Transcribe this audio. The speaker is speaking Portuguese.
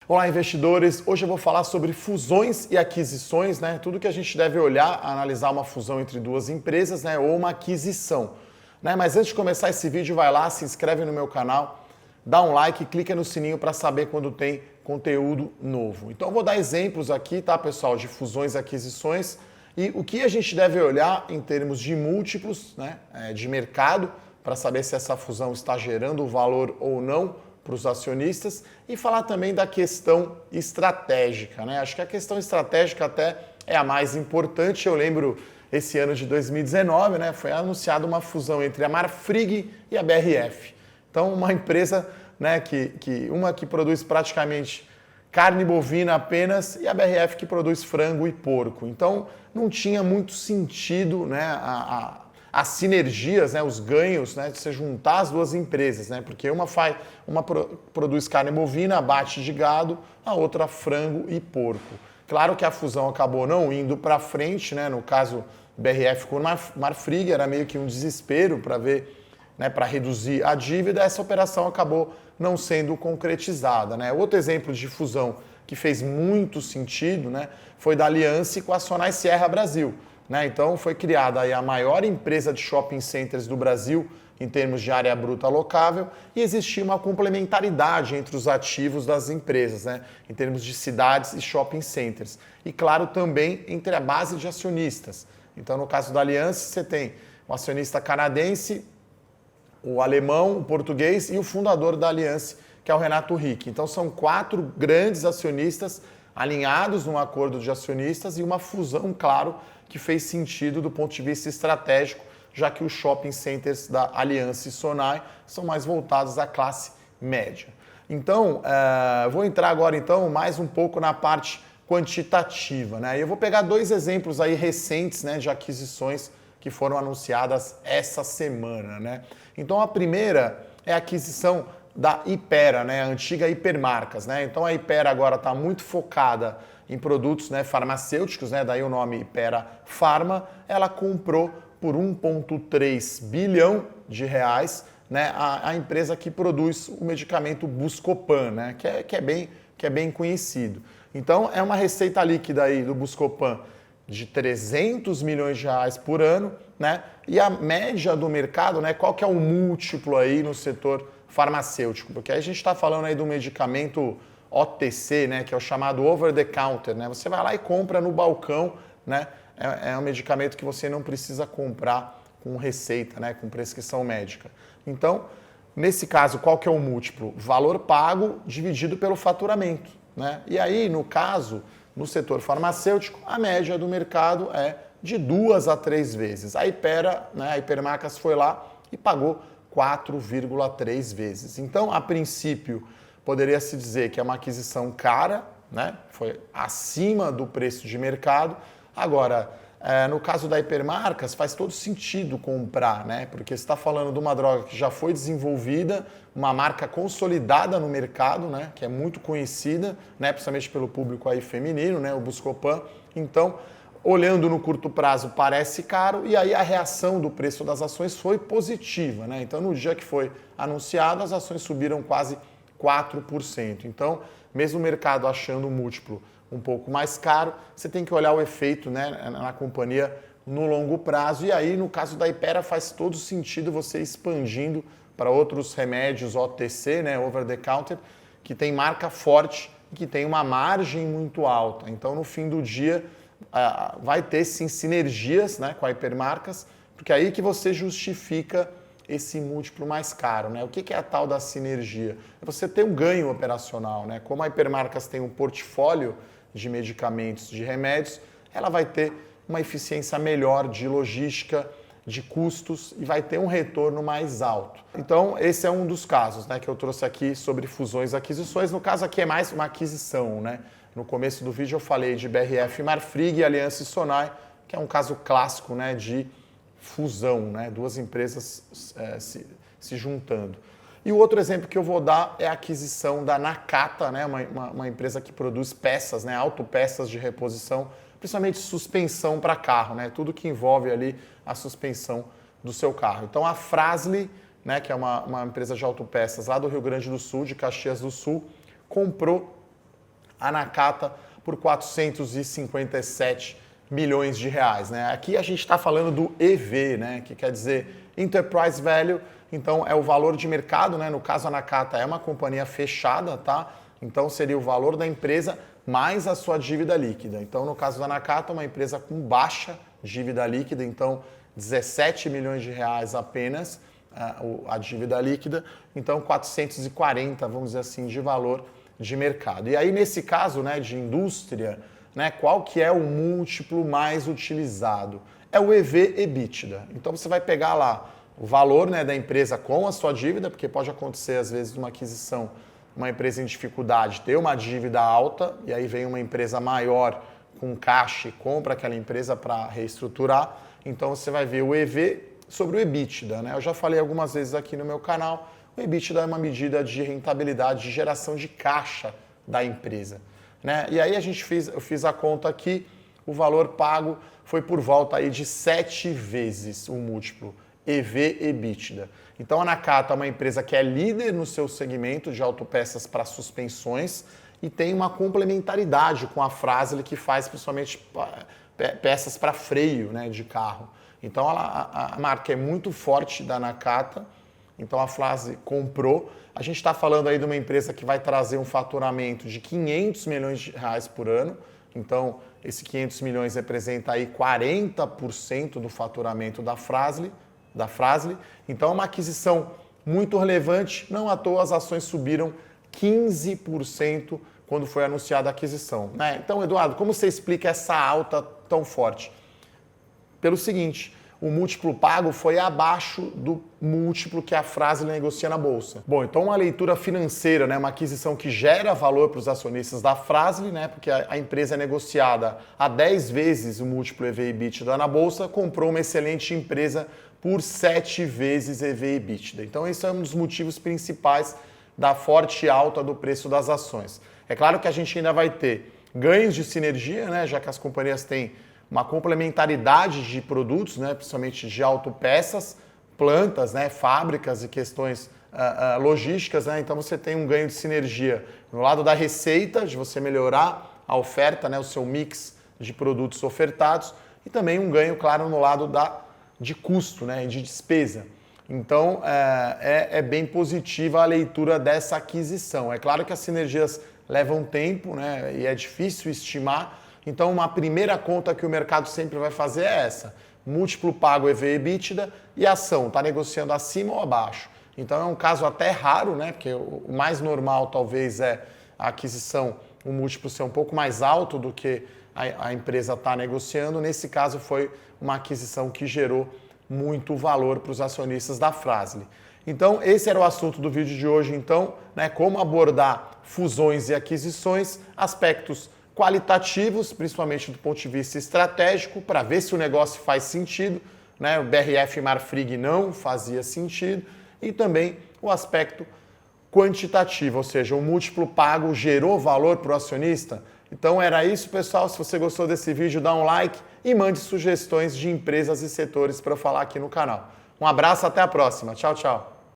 Olá, investidores! Hoje eu vou falar sobre fusões e aquisições, né? Tudo que a gente deve olhar, analisar uma fusão entre duas empresas, né? Ou uma aquisição, né? Mas antes de começar esse vídeo, vai lá, se inscreve no meu canal, dá um like e clica no sininho para saber quando tem conteúdo novo. Então eu vou dar exemplos aqui, tá, pessoal, de fusões e aquisições e o que a gente deve olhar em termos de múltiplos, né? De mercado, para saber se essa fusão está gerando valor ou não para os acionistas e falar também da questão estratégica, né? Acho que a questão estratégica até é a mais importante. Eu lembro esse ano de 2019, né? Foi anunciada uma fusão entre a Marfrig e a BRF. Então, uma empresa, né, uma que produz praticamente carne bovina apenas e a BRF que produz frango e porco. Então, não tinha muito sentido, né, as sinergias, né, os ganhos, né, de você juntar as duas empresas, né, porque uma produz carne bovina, abate de gado, a outra frango e porco. Claro que a fusão acabou não indo para frente, né, no caso BRF com Marfrig, era meio que um desespero para ver, né, para reduzir a dívida, essa operação acabou não sendo concretizada, né. Outro exemplo de fusão que fez muito sentido, né, foi da Aliança com a Sonae Sierra Brasil. Então foi criada aí a maior empresa de shopping centers do Brasil em termos de área bruta alocável e existia uma complementaridade entre os ativos das empresas, né, em termos de cidades e shopping centers. E claro, também entre a base de acionistas. Então no caso da Aliança você tem o acionista canadense, o alemão, o português e o fundador da Aliança, que é o Renato Rick. Então são 4 grandes acionistas alinhados num acordo de acionistas e uma fusão, claro, que fez sentido do ponto de vista estratégico, já que os shopping centers da Aliança e Sonae são mais voltados à classe média. Então, vou entrar agora então mais um pouco na parte quantitativa, né? Eu vou pegar 2 exemplos aí recentes, né, de aquisições que foram anunciadas essa semana, né? Então, a primeira é a aquisição da Hypera, né, a antiga Hipermarcas, né? Então a Hypera agora está muito focada em produtos, né, farmacêuticos, né, daí o nome Hypera Pharma. Ela comprou por 1,3 bilhão de reais, né, a empresa que produz o medicamento Buscopan, né, que é bem conhecido. Então é uma receita líquida aí do Buscopan de 300 milhões de reais por ano, né? E a média do mercado, né, qual que é o múltiplo aí no setor farmacêutico? Porque aí a gente está falando aí do medicamento OTC, né, que é o chamado over the counter, né? Você vai lá e compra no balcão, né? É um medicamento que você não precisa comprar com receita, né, com prescrição médica. Então, nesse caso, qual que é o múltiplo? Valor pago dividido pelo faturamento, né? E aí, no caso, no setor farmacêutico, a média do mercado é de 2 a 3 vezes. A Hypera, né, a Hipermarcas foi lá e pagou 4,3 vezes. Então, a princípio, poderia se dizer que é uma aquisição cara, né? Foi acima do preço de mercado. Agora, no caso da Hipermarcas, faz todo sentido comprar, né? Porque você está falando de uma droga que já foi desenvolvida, uma marca consolidada no mercado, né? Que é muito conhecida, né? Principalmente pelo público aí feminino, né? O Buscopan. Então, olhando no curto prazo, parece caro, e aí a reação do preço das ações foi positiva, né? Então, no dia que foi anunciado, as ações subiram quase 4%. Então, mesmo o mercado achando o múltiplo um pouco mais caro, você tem que olhar o efeito, né, na companhia no longo prazo. E aí, no caso da Hypera, faz todo sentido você expandindo para outros remédios OTC, né, over the counter, que tem marca forte e que tem uma margem muito alta. Então, no fim do dia, vai ter sim sinergias, né, com a Hipermarcas, porque é aí que você justifica esse múltiplo mais caro, né? O que é a tal da sinergia? É você ter um ganho operacional, né? Como a Hipermarcas tem um portfólio de medicamentos, de remédios, ela vai ter uma eficiência melhor de logística, de custos e vai ter um retorno mais alto. Então, esse é um dos casos, né, que eu trouxe aqui sobre fusões e aquisições. No caso aqui é mais uma aquisição, né? No começo do vídeo eu falei de BRF Marfrig, Aliança e Sonae, que é um caso clássico, né, de fusão, né? 2 empresas se juntando. E o outro exemplo que eu vou dar é a aquisição da Nakata, né? Uma empresa que produz peças, né? Autopeças de reposição, principalmente suspensão para carro, né? Tudo que envolve ali a suspensão do seu carro. Então a Fras-le, né, que é uma empresa de autopeças lá do Rio Grande do Sul, de Caxias do Sul, comprou a Nakata por 457 milhões de reais, né? Aqui a gente está falando do EV, né? Que quer dizer Enterprise Value, então é o valor de mercado, né? No caso a Nakata é uma companhia fechada, tá? Então seria o valor da empresa mais a sua dívida líquida. Então no caso da Nakata, uma empresa com baixa dívida líquida, então 17 milhões de reais apenas a dívida líquida, então 440, vamos dizer assim, de valor de mercado. E aí nesse caso, né, de indústria, né, qual que é o múltiplo mais utilizado? É o EV/EBITDA. Então você vai pegar lá o valor, né, da empresa com a sua dívida, porque pode acontecer às vezes uma aquisição, uma empresa em dificuldade ter uma dívida alta e aí vem uma empresa maior com caixa e compra aquela empresa para reestruturar. Então você vai ver o EV sobre o EBITDA, né? Eu já falei algumas vezes aqui no meu canal, o EBITDA é uma medida de rentabilidade, de geração de caixa da empresa, né? E aí eu fiz a conta aqui, o valor pago foi por volta aí de 7 vezes o múltiplo EV/EBITDA. Então a Nakata é uma empresa que é líder no seu segmento de autopeças para suspensões e tem uma complementaridade com a Fras-le, que faz principalmente peças para freio, né, de carro. Então a marca é muito forte da Nakata, então a Fras-le comprou. A gente está falando aí de uma empresa que vai trazer um faturamento de 500 milhões de reais por ano, então esse 500 milhões representa aí 40% do faturamento da Fras-le. Então é uma aquisição muito relevante, não à toa as ações subiram 15% quando foi anunciada a aquisição, né? Então, Eduardo, como você explica essa alta tão forte? Pelo seguinte, o múltiplo pago foi abaixo do múltiplo que a Fras-le negocia na bolsa. Bom, então uma leitura financeira, né, uma aquisição que gera valor para os acionistas da Fras-le, né, porque a empresa é negociada a 10 vezes o múltiplo EV/EBITDA na bolsa, comprou uma excelente empresa por 7 vezes EV/EBITDA. Então esse é um dos motivos principais da forte alta do preço das ações. É claro que a gente ainda vai ter ganhos de sinergia, né, já que as companhias têm uma complementaridade de produtos, né, principalmente de autopeças, plantas, né, fábricas e questões logísticas, né, então você tem um ganho de sinergia no lado da receita, de você melhorar a oferta, né, o seu mix de produtos ofertados, e também um ganho, claro, no lado de custo, né, de despesa. Então é bem positiva a leitura dessa aquisição. É claro que as sinergias levam tempo, né, e é difícil estimar. Então, uma primeira conta que o mercado sempre vai fazer é essa. Múltiplo pago EV/EBITDA e a ação, está negociando acima ou abaixo. Então, é um caso até raro, né? Porque o mais normal talvez é a aquisição, o múltiplo ser um pouco mais alto do que a empresa está negociando. Nesse caso, foi uma aquisição que gerou muito valor para os acionistas da Fras-le. Então, esse era o assunto do vídeo de hoje. Então, né, como abordar fusões e aquisições, aspectos qualitativos, principalmente do ponto de vista estratégico, para ver se o negócio faz sentido, né? O BRF Marfrig não fazia sentido, e também o aspecto quantitativo, ou seja, o múltiplo pago gerou valor para o acionista. Então era isso, pessoal. Se você gostou desse vídeo, dá um like e mande sugestões de empresas e setores para eu falar aqui no canal. Um abraço, até a próxima. Tchau, tchau.